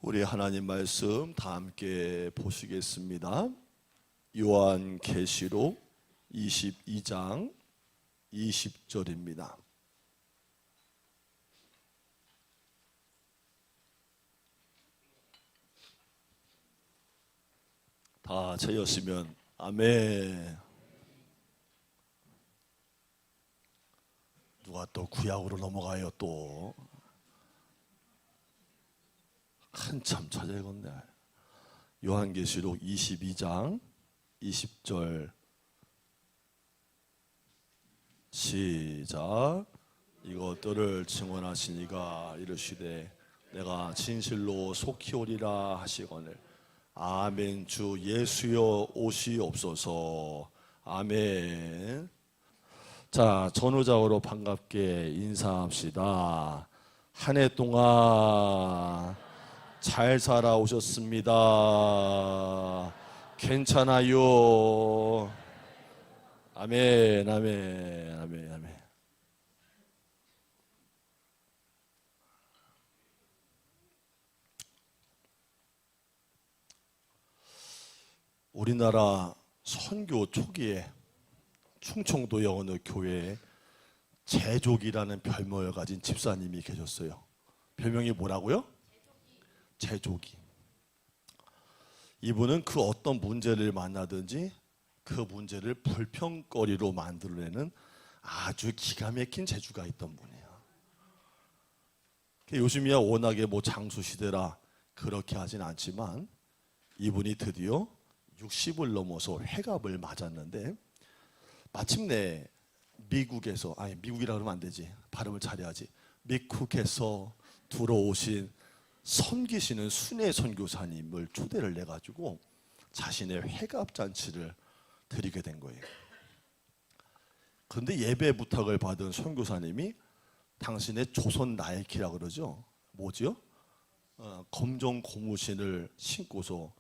우리 하나님 말씀 다 함께 보시겠습니다. 요한계시록 22장 20절입니다. 다 찾으시면 아멘. 누가 또 구약으로 넘어가요. 또 한참 찾아야겠네. 요한계시록 22장 20절 시작. 이것들을 증언하시니가 이르시되 내가 진실로 속히 오리라 하시거늘 아멘. 주 예수여 오시옵소서. 아멘. 자, 전후좌우로 반갑게 인사합시다. 한 해 동안 잘 살아오셨습니다. 괜찮아요. 아멘, 아멘, 아멘, 아멘. 우리나라 선교 초기에 충청도의 어느 교회에 제족이라는 별명을 가진 집사님이 계셨어요. 별명이 뭐라고요? 제족이. 이분은 그 어떤 문제를 만나든지 그 문제를 불평거리로 만들어내는 아주 기가 막힌 재주가 있던 분이에요. 요즘이야 워낙에 장수 시대라 그렇게 하진 않지만 이분이 드디어 60을 넘어서 회갑을 맞았는데 마침내 미국에서, 아니 미국이라 그러면 안 되지, 발음을 잘해야지, 미국에서 들어오신 섬기시는 순회 선교사님을 초대를 내가지고 자신의 회갑잔치를 드리게 된 거예요. 그런데 예배 부탁을 받은 선교사님이 당신의 조선 나이키라 그러죠. 뭐지요? 검정 고무신을 신고서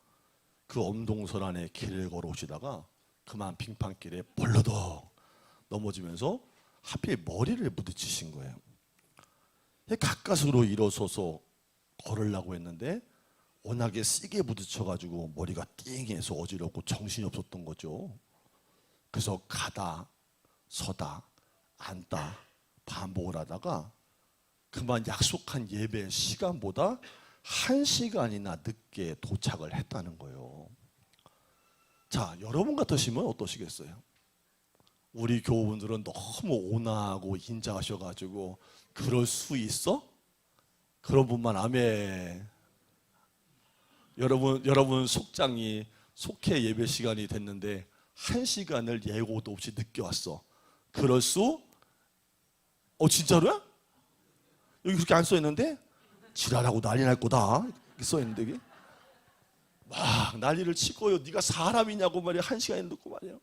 그 엄동설 안에 길을 걸어오시다가 그만 빙판길에 벌러덩 넘어지면서 하필 머리를 부딪히신 거예요. 가까스로 일어서서 걸으려고 했는데 워낙에 세게 부딪혀가지고 머리가 띵해서 어지럽고 정신이 없었던 거죠. 그래서 가다 서다 앉다 반복을 하다가 그만 약속한 예배 시간보다 1시간이나 늦게 도착을 했다는 거예요. 자, 여러분 같으시면 어떠시겠어요? 우리 교우분들은 너무 온화하고 인자하셔가지고 그럴 수 있어? 그런 분만 아멘. 여러분 속장이 속해 예배 시간이 됐는데 1시간을 예고도 없이 늦게 왔어. 그럴 수? 진짜로야? 여기 그렇게 안 써있는데? 지랄하고 난리 날 거다 이렇게 써있는데 이게 막 난리를 치고요. 네가 사람이냐고 말이야. 1시간이 늦고 말이야.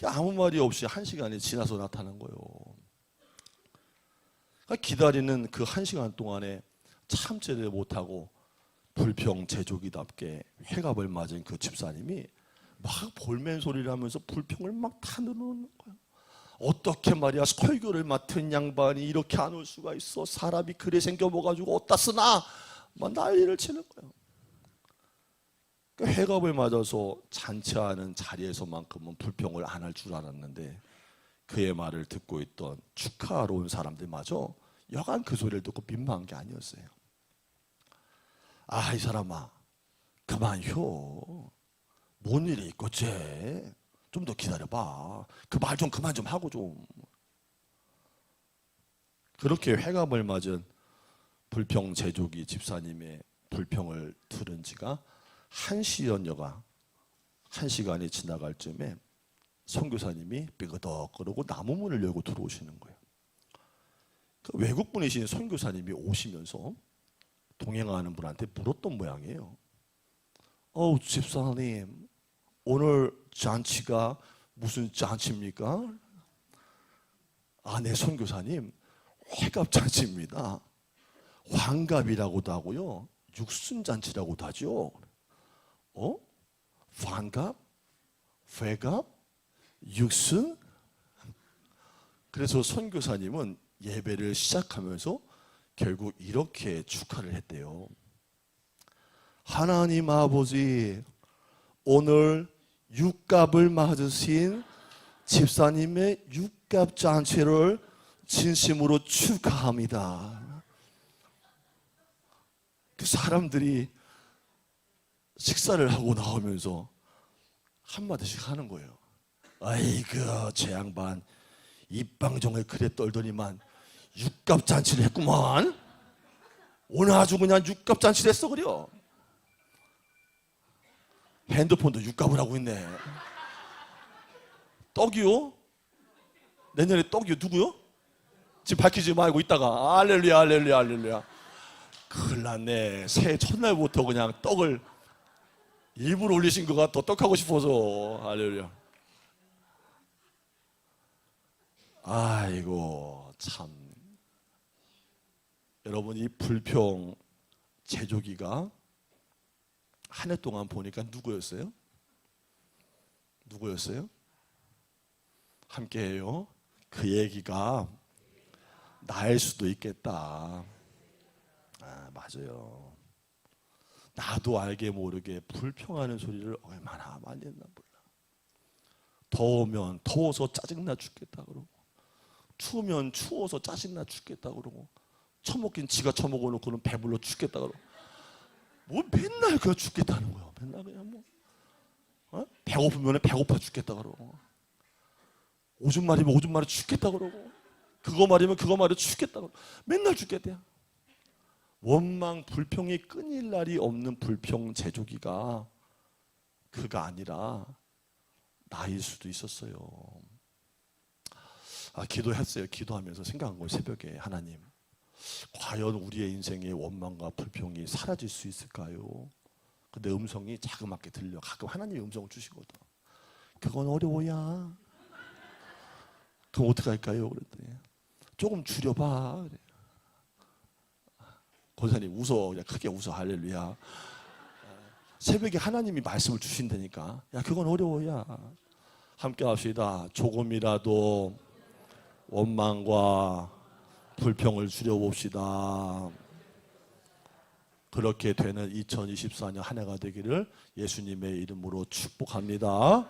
아무 말이 없이 1시간이 지나서 나타난 거예요. 기다리는 그 1시간 동안에 참지를 못하고 불평제조기답게 회갑을 맞은 그 집사님이 막 볼멘 소리를 하면서 불평을 막 타누르는 거예요. 어떻게 말이야 설교를 맡은 양반이 이렇게 안 올 수가 있어. 사람이 그래 생겨먹어가지고 어디다 쓰나 막 난리를 치는 거예요. 회갑을 맞아서 잔치하는 자리에서만큼은 불평을 안 할 줄 알았는데 그의 말을 듣고 있던 축하하러 온 사람들마저 여간 그 소리를 듣고 민망한 게 아니었어요. 이 사람아 그만 효. 뭔 일이 있겠지. 좀 더 기다려봐. 그 말 좀 그만 좀 하고 좀. 그렇게 회갑을 맞은 불평제조기 집사님의 불평을 들은 지가 1시간여가 1시간이 지나갈 쯤에 선교사님이 삐그덕거리고 나무 문을 열고 들어오시는 거예요. 그 외국분이신 선교사님이 오시면서 동행하는 분한테 물었던 모양이에요. 집사님 오늘 잔치가 무슨 잔치입니까? 네 선교사님 회갑 잔치입니다. 환갑이라고도 하고요 육순잔치라고도 하죠. 환갑? 회갑? 육순? 그래서 선교사님은 예배를 시작하면서 결국 이렇게 축하를 했대요. 하나님 아버지, 오늘 육갑을 맞으신 집사님의 육갑 잔치를 진심으로 축하합니다. 그 사람들이 식사를 하고 나오면서 한마디씩 하는 거예요. 아이고, 저 양반 입방정을 그래 떨더니만 육갑 잔치를 했구만. 오늘 아주 그냥 육갑 잔치를 했어. 그려. 핸드폰도 육갑을 하고 있네. 떡이요? 내년에 떡이요? 누구요? 지금 밝히지 말고 있다가 할렐루야 할렐루야 할렐루야. 큰일 났네. 새해 첫날부터 그냥 떡을 일부러 올리신 것 같아. 떡하고 싶어서. 할렐루야. 아이고 참. 여러분, 이 불평 제조기가 한 해 동안 보니까 누구였어요? 누구였어요? 함께해요. 그 얘기가 나일 수도 있겠다. 아, 맞아요. 나도 알게 모르게 불평하는 소리를 얼마나 많이 했나 몰라. 더우면 더워서 짜증나 죽겠다 그러고, 추우면 추워서 짜증나 죽겠다 그러고, 처먹긴 지가 처먹어 놓고는 배불러 죽겠다 그러고, 뭐 맨날 그냥 죽겠다는 거야. 맨날 그냥 뭐 배고프면 배고파 죽겠다 그러고, 오줌 마리면 오줌 마려 죽겠다 그러고, 그거 마리면 그거 마려 죽겠다 그러고, 맨날 죽겠대요. 원망 불평이 끊일 날이 없는 불평 제조기가 그가 아니라 나일 수도 있었어요. 기도했어요. 기도하면서 생각한 거예요. 새벽에, 하나님, 과연 우리의 인생에 원망과 불평이 사라질 수 있을까요? 근데 음성이 자그맣게 들려. 가끔 하나님이 음성을 주시거든. 그건 어려워야. 그럼 어떻게 할까요? 그랬더니 조금 줄여봐. 그래. 권사님 웃어. 그냥 크게 웃어. 할렐루야. 새벽에 하나님이 말씀을 주신다니까. 야, 그건 어려워야. 함께 합시다. 조금이라도 원망과 불평을 줄여봅시다. 그렇게 되는 2024년 한 해가 되기를 예수님의 이름으로 축복합니다.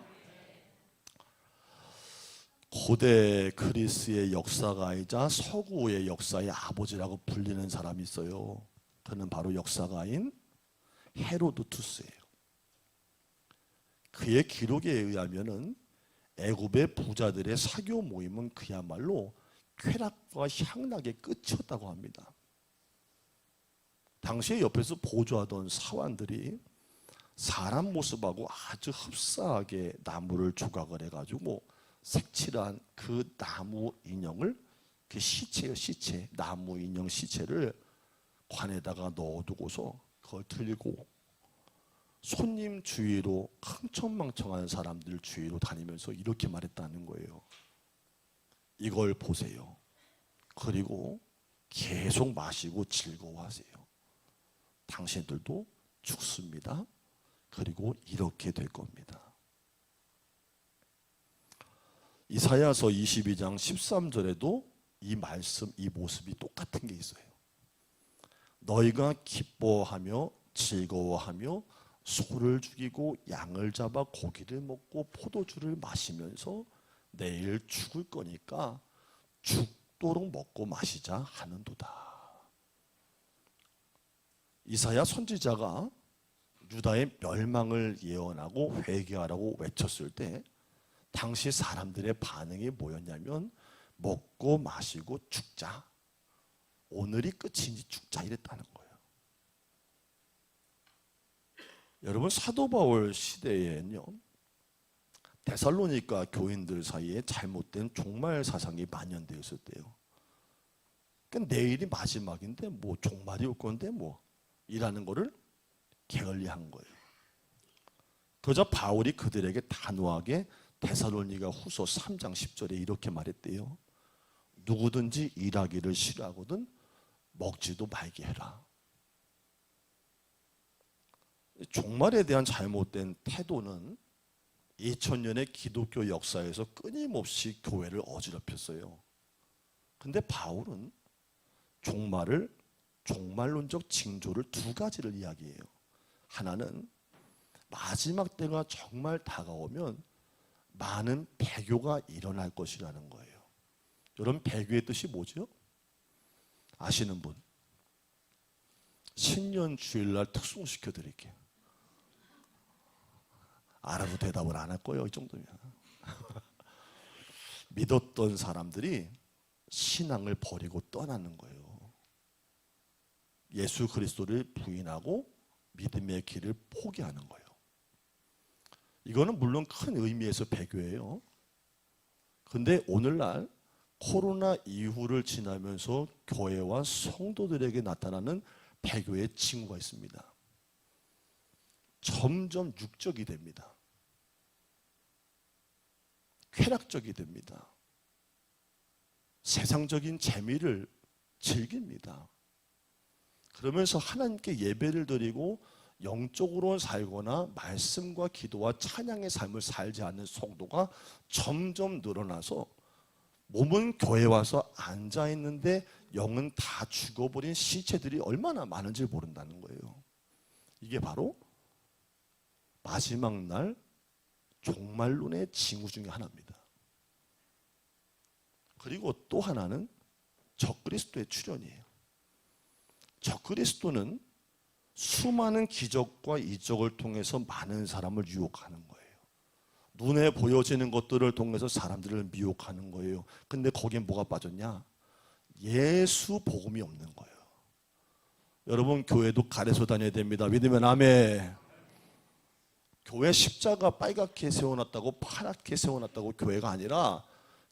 고대 그리스의 역사가이자 서구의 역사의 아버지라고 불리는 사람이 있어요. 그는 바로 역사가인 헤로도투스예요. 그의 기록에 의하면은 애굽의 부자들의 사교 모임은 그야말로 쾌락과 향락의 끝이었다고 합니다. 당시에 옆에서 보조하던 사환들이 사람 모습하고 아주 흡사하게 나무를 조각을 해가지고 색칠한 그 나무 인형을, 그 시체예요, 시체. 나무 인형 시체를 관에다가 넣어두고서 그걸 들고 손님 주위로, 흥청망청한 사람들 주위로 다니면서 이렇게 말했다는 거예요. 이걸 보세요. 그리고 계속 마시고 즐거워하세요. 당신들도 죽습니다. 그리고 이렇게 될 겁니다. 이사야서 22장 13절에도 이 말씀, 이 모습이 똑같은 게 있어요. 너희가 기뻐하며 즐거워하며 소를 죽이고 양을 잡아 고기를 먹고 포도주를 마시면서 내일 죽을 거니까 죽도록 먹고 마시자 하는도다. 이사야 선지자가 유다의 멸망을 예언하고 회개하라고 외쳤을 때 당시 사람들의 반응이 뭐였냐면 먹고 마시고 죽자. 오늘이 끝인지 죽자 이랬다는 거예요. 여러분, 사도 바울 시대에는요, 데살로니가 교인들 사이에 잘못된 종말 사상이 만연되어 있었대요. 그러니까 내일이 마지막인데 뭐 종말이 올 건데 뭐 이라는 거를 게을리한 거예요. 그러자 바울이 그들에게 단호하게 데살로니가 후서 3장 10절에 이렇게 말했대요. 누구든지 일하기를 싫어하거든 먹지도 말게 해라. 종말에 대한 잘못된 태도는 2000년의 기독교 역사에서 끊임없이 교회를 어지럽혔어요. 근데 바울은 종말을 종말론적 징조를 두 가지를 이야기해요. 하나는 마지막 때가 정말 다가오면 많은 배교가 일어날 것이라는 거예요. 여러분, 배교의 뜻이 뭐죠? 아시는 분? 신년 주일날 특송시켜 드릴게요. 알아도 대답을 안 할 거예요, 이 정도면. 믿었던 사람들이 신앙을 버리고 떠나는 거예요. 예수 그리스도를 부인하고 믿음의 길을 포기하는 거예요. 이거는 물론 큰 의미에서 배교예요. 근데 오늘날 코로나 이후를 지나면서 교회와 성도들에게 나타나는 배교의 징후가 있습니다. 점점 육적이 됩니다. 쾌락적이 됩니다. 세상적인 재미를 즐깁니다. 그러면서 하나님께 예배를 드리고 영적으로 살거나 말씀과 기도와 찬양의 삶을 살지 않는 성도가 점점 늘어나서 몸은 교회에 와서 앉아있는데 영은 다 죽어버린 시체들이 얼마나 많은지 모른다는 거예요. 이게 바로 마지막 날 종말론의 징후 중에 하나입니다. 그리고 또 하나는 적그리스도의 출현이에요. 적그리스도는 수많은 기적과 이적을 통해서 많은 사람을 유혹하는 거예요. 눈에 보여지는 것들을 통해서 사람들을 미혹하는 거예요. 근데 거기에 뭐가 빠졌냐? 예수 복음이 없는 거예요. 여러분, 교회도 가려서 다녀야 됩니다. 믿으면 아멘. 교회 십자가 빨갛게 세워놨다고 파랗게 세워놨다고 교회가 아니라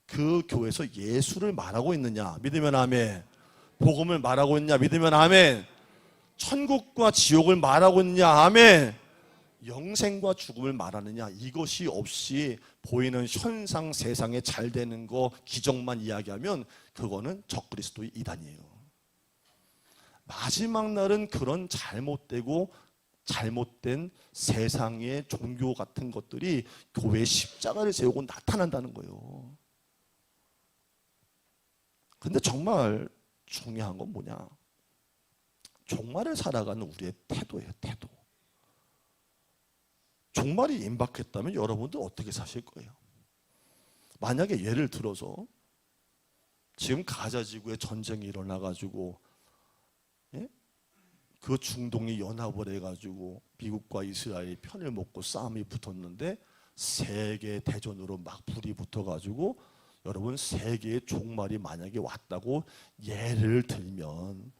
그 교회에서 예수를 말하고 있느냐? 믿으면 아멘. 복음을 말하고 있느냐? 믿으면 아멘. 천국과 지옥을 말하고 있느냐? 아멘. 영생과 죽음을 말하느냐? 이것이 없이 보이는 현상, 세상에 잘 되는 거, 기적만 이야기하면 그거는 적그리스도의 이단이에요. 마지막 날은 그런 잘못된 세상의 종교 같은 것들이 교회의 십자가를 세우고 나타난다는 거예요. 근데 정말 중요한 건 뭐냐? 종말을 살아가는 우리의 태도예요, 태도. 종말이 임박했다면 여러분들 어떻게 사실 거예요? 만약에 예를 들어서 지금 가자 지구에 전쟁이 일어나가지고 그 중동이 연합을 해가지고 미국과 이스라엘이 편을 먹고 싸움이 붙었는데 세계 대전으로 막 불이 붙어가지고 여러분 세계의 종말이 만약에 왔다고 예를 들면,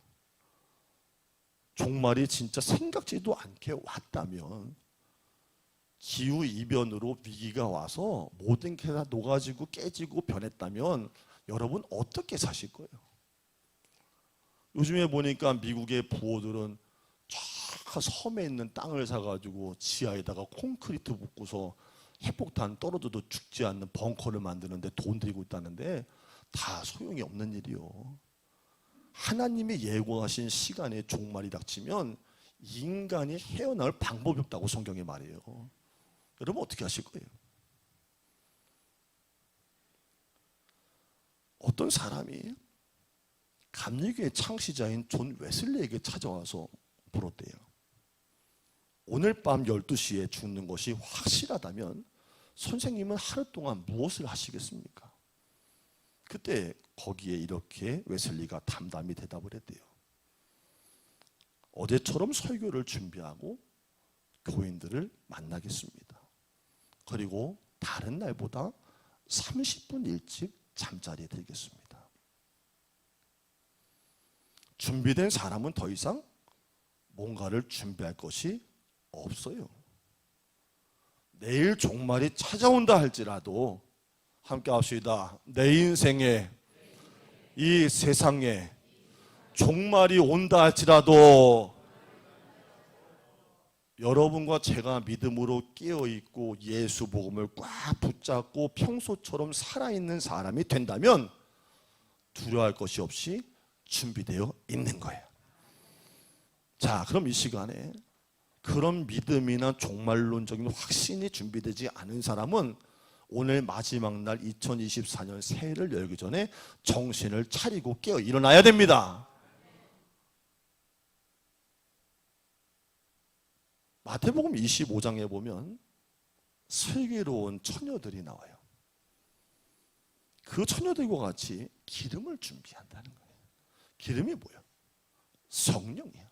종말이 진짜 생각지도 않게 왔다면, 기후이변으로 위기가 와서 모든 게 다 녹아지고 깨지고 변했다면 여러분 어떻게 사실 거예요? 요즘에 보니까 미국의 부호들은 저 섬에 있는 땅을 사가지고 지하에다가 콘크리트 붓고서 핵폭탄 떨어져도 죽지 않는 벙커를 만드는데 돈 들이고 있다는데 다 소용이 없는 일이요. 하나님이 예고하신 시간에 종말이 닥치면 인간이 헤어나올 방법이 없다고 성경에 말해요. 여러분 어떻게 하실 거예요? 어떤 사람이 감리교의 창시자인 존 웨슬리에게 찾아와서 물었대요. 오늘 밤 12시에 죽는 것이 확실하다면 선생님은 하루 동안 무엇을 하시겠습니까? 그때 거기에 이렇게 웨슬리가 담담히 대답을 했대요. 어제처럼 설교를 준비하고 교인들을 만나겠습니다. 그리고 다른 날보다 30분 일찍 잠자리에 들겠습니다. 준비된 사람은 더 이상 뭔가를 준비할 것이 없어요. 내일 종말이 찾아온다 할지라도 함께 합시다. 내 인생에, 이 세상에 종말이 온다 할지라도 여러분과 제가 믿음으로 깨어있고 예수 복음을 꽉 붙잡고 평소처럼 살아있는 사람이 된다면 두려워할 것이 없이 준비되어 있는 거예요. 자, 그럼 이 시간에 그런 믿음이나 종말론적인 확신이 준비되지 않은 사람은 오늘 마지막 날 2024년 새해를 열기 전에 정신을 차리고 깨어 일어나야 됩니다. 마태복음 25장에 보면 슬기로운 처녀들이 나와요. 그 처녀들과 같이 기름을 준비한다는 거예요. 기름이 뭐예요? 성령이에요.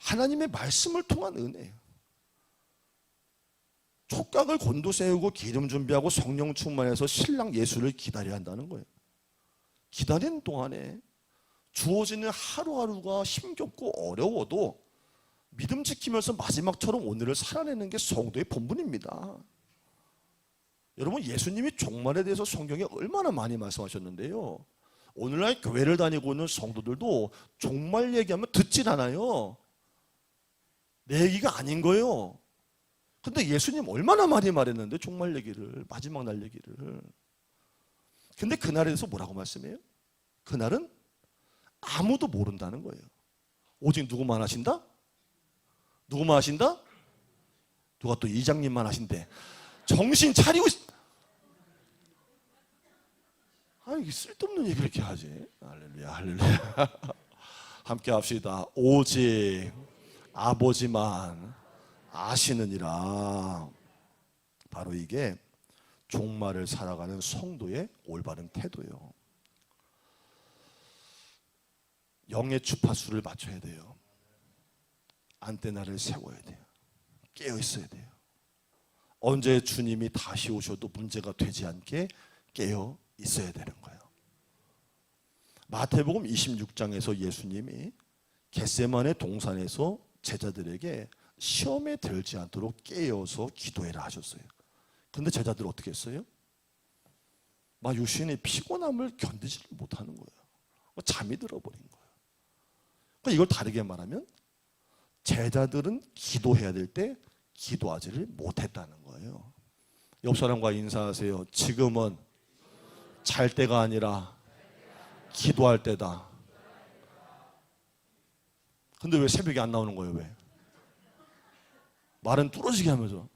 하나님의 말씀을 통한 은혜예요. 촉각을 곤두세우고 기름 준비하고 성령 충만해서 신랑 예수를 기다려야 한다는 거예요. 기다리는 동안에 주어지는 하루하루가 힘겹고 어려워도 믿음 지키면서 마지막처럼 오늘을 살아내는 게 성도의 본분입니다. 여러분, 예수님이 종말에 대해서 성경에 얼마나 많이 말씀하셨는데요. 오늘날 교회를 다니고 있는 성도들도 종말 얘기하면 듣질 않아요. 내 얘기가 아닌 거예요. 근데 예수님 얼마나 많이 말했는데, 종말 얘기를, 마지막 날 얘기를. 근데 그날에 대해서 뭐라고 말씀해요? 그날은 아무도 모른다는 거예요. 오직 누구만 하신다? 누구만 하신다? 누가 또 이장님만 하신대. 정신 차리고. 이게 쓸데없는 얘기를 이렇게 하지. 할렐루야, 할렐루야. 함께 합시다. 오직 아버지만 아시느니라. 바로 이게 종말을 살아가는 성도의 올바른 태도예요. 영의 주파수를 맞춰야 돼요. 안테나를 세워야 돼요. 깨어 있어야 돼요. 언제 주님이 다시 오셔도 문제가 되지 않게 깨어 있어야 되는 거예요. 마태복음 26장에서 예수님이 겟세마네 동산에서 제자들에게 시험에 들지 않도록 깨어서 기도해라 하셨어요. 근데 제자들 어떻게 했어요? 막 육신의 피곤함을 견디지 못하는 거예요. 잠이 들어버린 거예요. 이걸 다르게 말하면 제자들은 기도해야 될 때 기도하지를 못했다는 거예요. 옆 사람과 인사하세요. 지금은 잘 때가 아니라 기도할 때다. 근데 왜 새벽에 안 나오는 거예요? 왜? 말은 뚫어지게 하면서.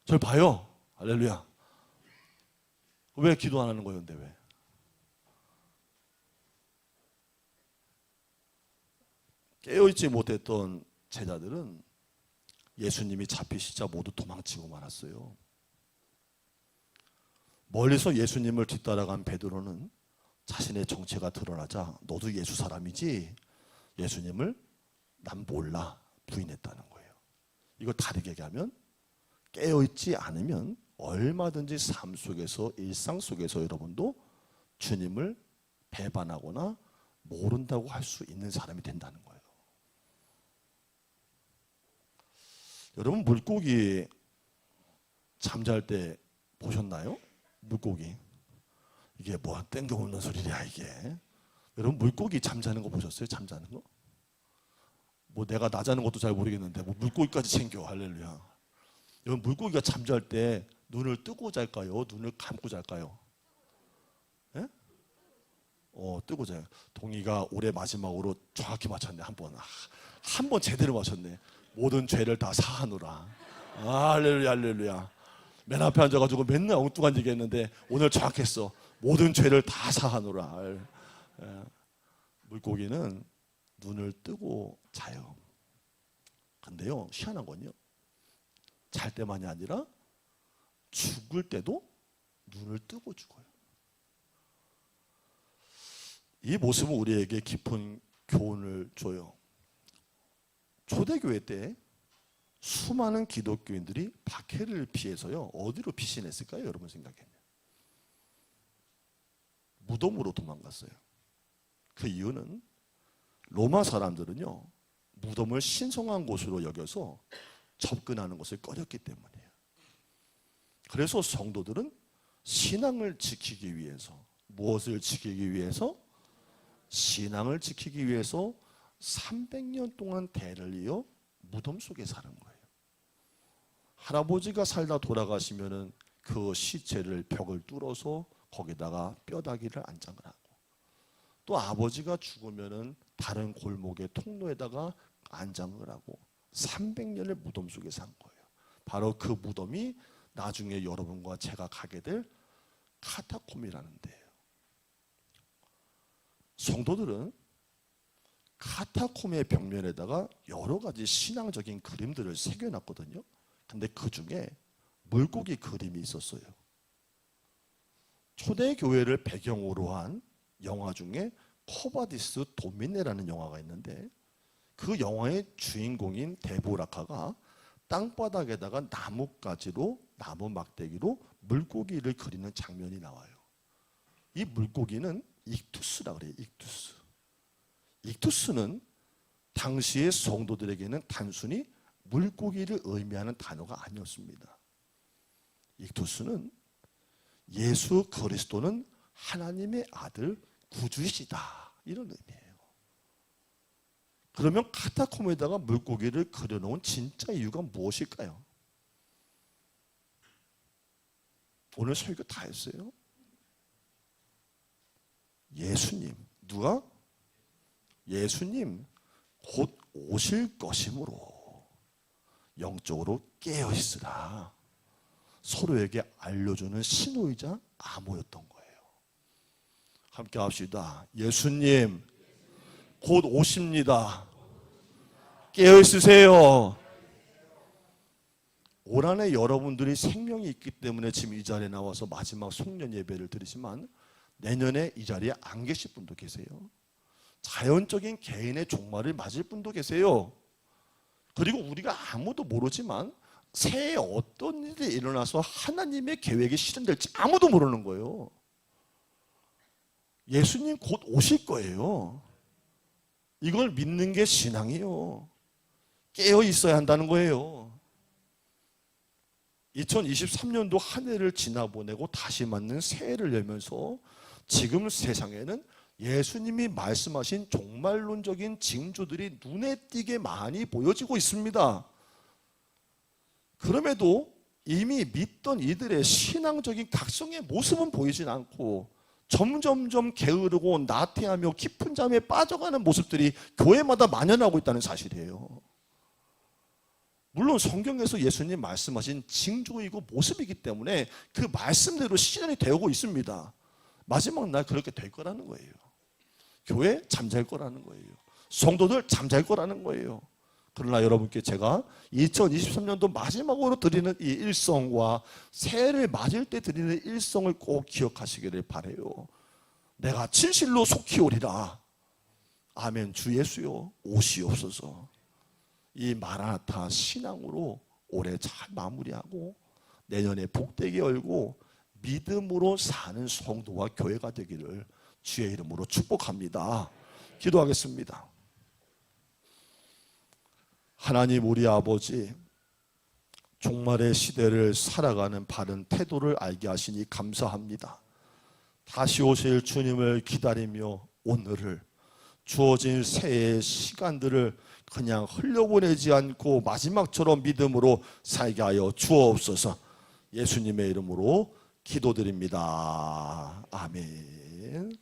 절 봐요. 할렐루야. 왜 기도 안 하는 거예요? 근데 왜? 깨어있지 못했던 제자들은 예수님이 잡히시자 모두 도망치고 말았어요. 멀리서 예수님을 뒤따라간 베드로는 자신의 정체가 드러나자 너도 예수 사람이지? 예수님을 난 몰라 부인했다는 거예요. 이걸 다르게 얘기하면 깨어있지 않으면 얼마든지 삶 속에서, 일상 속에서 여러분도 주님을 배반하거나 모른다고 할 수 있는 사람이 된다는 거예요. 여러분, 물고기 잠잘 때 보셨나요? 물고기. 이게 뭐 땡겨오는 소리야 이게. 여러분, 물고기 잠자는 거 보셨어요? 잠자는 거? 뭐 내가 나 자는 것도 잘 모르겠는데 뭐 물고기까지 챙겨. 할렐루야. 여러분, 물고기가 잠잘 때 눈을 뜨고 잘까요? 눈을 감고 잘까요? 예? 뜨고 자요. 동이가 올해 마지막으로 정확히 맞췄네. 한 번 제대로 맞췄네. 모든 죄를 다 사하노라. 할렐루야, 할렐루야. 맨 앞에 앉아가지고 맨날 엉뚱한 얘기 했는데 오늘 정확했어. 모든 죄를 다 사하노라. 물고기는 눈을 뜨고 자요. 근데요, 희한한 건요, 잘 때만이 아니라 죽을 때도 눈을 뜨고 죽어요. 이 모습은 우리에게 깊은 교훈을 줘요. 초대교회 때 수많은 기독교인들이 박해를 피해서요, 어디로 피신했을까요? 여러분 생각에는 무덤으로 도망갔어요. 그 이유는 로마 사람들은요, 무덤을 신성한 곳으로 여겨서 접근하는 것을 꺼렸기 때문이에요. 그래서 성도들은 신앙을 지키기 위해서, 무엇을 지키기 위해서? 신앙을 지키기 위해서 300년 동안 대를 이어 무덤 속에 사는 거예요. 할아버지가 살다 돌아가시면은 그 시체를 벽을 뚫어서 거기다가 뼈다귀를 안장을 하고, 또 아버지가 죽으면은 다른 골목의 통로에다가 안장을 하고 300년을 무덤 속에 산 거예요. 바로 그 무덤이 나중에 여러분과 제가 가게 될 카타콤이라는 데예요. 성도들은 카타콤의 벽면에다가 여러 가지 신앙적인 그림들을 새겨놨거든요. 근데 그 중에 물고기 그림이 있었어요. 초대교회를 배경으로 한 영화 중에 코바디스 도미네라는 영화가 있는데, 그 영화의 주인공인 데보라카가 땅바닥에다가 나뭇가지로, 나무 막대기로 물고기를 그리는 장면이 나와요. 이 물고기는 익투스라 그래요. 익투스. 익투스는 당시의 성도들에게는 단순히 물고기를 의미하는 단어가 아니었습니다. 익투스는 예수 그리스도는 하나님의 아들 구주이시다, 이런 의미예요. 그러면 카타콤에다가 물고기를 그려놓은 진짜 이유가 무엇일까요? 오늘 설교 다 했어요. 예수님, 누가? 예수님 곧 오실 것이므로 영적으로 깨어있으라, 서로에게 알려주는 신호이자 암호였던 거예요. 함께 합시다. 예수님 곧 오십니다. 깨어있으세요. 올 한해 여러분들이 생명이 있기 때문에 지금 이 자리에 나와서 마지막 송년 예배를 드리지만, 내년에 이 자리에 안 계실 분도 계세요. 자연적인 개인의 종말을 맞을 분도 계세요. 그리고 우리가 아무도 모르지만 새해 어떤 일이 일어나서 하나님의 계획이 실현될지 아무도 모르는 거예요. 예수님 곧 오실 거예요. 이걸 믿는 게 신앙이에요. 깨어 있어야 한다는 거예요. 2023년도 한 해를 지나보내고 다시 맞는 새해를 열면서 지금 세상에는 예수님이 말씀하신 종말론적인 징조들이 눈에 띄게 많이 보여지고 있습니다. 그럼에도 이미 믿던 이들의 신앙적인 각성의 모습은 보이진 않고 점점점 게으르고 나태하며 깊은 잠에 빠져가는 모습들이 교회마다 만연하고 있다는 사실이에요. 물론 성경에서 예수님 말씀하신 징조이고 모습이기 때문에 그 말씀대로 실현이 되고 있습니다. 마지막 날 그렇게 될 거라는 거예요. 교회 잠잘 거라는 거예요. 성도들 잠잘 거라는 거예요. 그러나 여러분께 제가 2023년도 마지막으로 드리는 이 일성과 새해를 맞을 때 드리는 일성을 꼭 기억하시기를 바라요. 내가 진실로 속히 오리라. 아멘. 주 예수여 오시옵소서. 이 마라나타 신앙으로 올해 잘 마무리하고 내년에 복되게 열고 믿음으로 사는 성도와 교회가 되기를 주의 이름으로 축복합니다. 기도하겠습니다. 하나님 우리 아버지, 종말의 시대를 살아가는 바른 태도를 알게 하시니 감사합니다. 다시 오실 주님을 기다리며 오늘을, 주어진 새해의 시간들을 그냥 흘려보내지 않고 마지막처럼 믿음으로 살게 하여 주옵소서. 예수님의 이름으로 기도드립니다. 아멘.